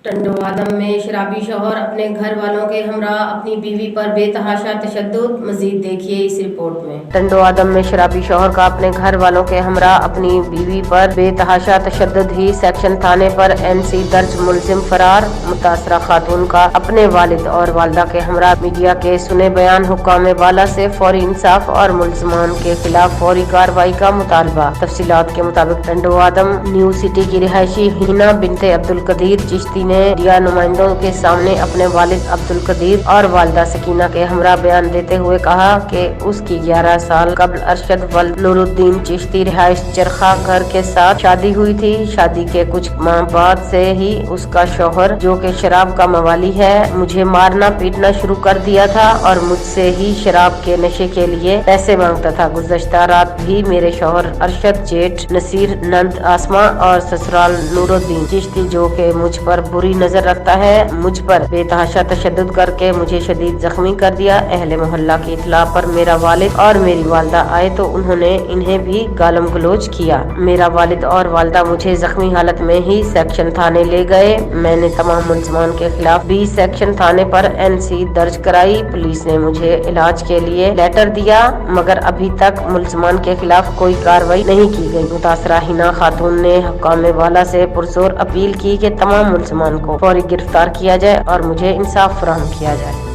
ٹنڈو آدم میں شرابی شوہر اپنے گھر والوں کے ہمراہ اپنی بیوی پر بے تحاشا تشدد، مزید دیکھیے اس رپورٹ میں۔ ٹنڈو آدم میں شرابی شوہر کا اپنے گھر والوں کے ہمراہ اپنی بیوی پر بے تحاشا تشدد ہی سیکشن تھانے پر NC درج، ملزم فرار۔ متاثرہ خاتون کا اپنے والد اور والدہ کے ہمراہ میڈیا کے سنے بیان، حکام بالا سے فوری انصاف اور ملزمان کے خلاف فوری کارروائی کا مطالبہ۔ تفصیلات کے مطابق ٹنڈو آدم نیو سٹی کی رہائشی ہینا بنت عبدالقدیر چشتی نے میڈیا نمائندوں کے سامنے اپنے والد عبدالقدیر اور والدہ سکینہ کے ہمراہ بیان دیتے ہوئے کہا کہ اس کی 11 سال قبل ارشد ولد نور الدین چشتی رہائش چرخا گھر کے ساتھ شادی ہوئی تھی۔ شادی کے کچھ ماہ بعد سے ہی اس کا شوہر، جو کہ شراب کا موالی ہے، مجھے مارنا پیٹنا شروع کر دیا تھا اور مجھ سے ہی شراب کے نشے کے لیے پیسے مانگتا تھا۔ گزشتہ رات بھی میرے شوہر ارشد، جیٹھ نصیر، نند آسمہ اور سسرال نور الدین چشتی، جو کہ مجھ پر بری نظر رکھتا ہے، مجھ پر بے تحاشا تشدد کر کے مجھے شدید زخمی کر دیا۔ اہل محلہ کی اطلاع پر میرا والد اور میری والدہ آئے تو انہوں نے انہیں بھی گالم گلوچ کیا۔ میرا والد اور والدہ مجھے زخمی حالت میں ہی سیکشن تھانے لے گئے۔ میں نے تمام ملزمان کے خلاف بھی سیکشن تھانے پر NC درج کرائی۔ پولیس نے مجھے علاج کے لیے لیٹر دیا، مگر ابھی تک ملزمان کے خلاف کوئی کارروائی نہیں کی گئی۔ متاثرہ ہینا خاتون نے حکام بالا سے پرزور اپیل کی کہ تمام ملزمان کو فوری گرفتار کیا جائے اور مجھے انصاف فراہم کیا جائے۔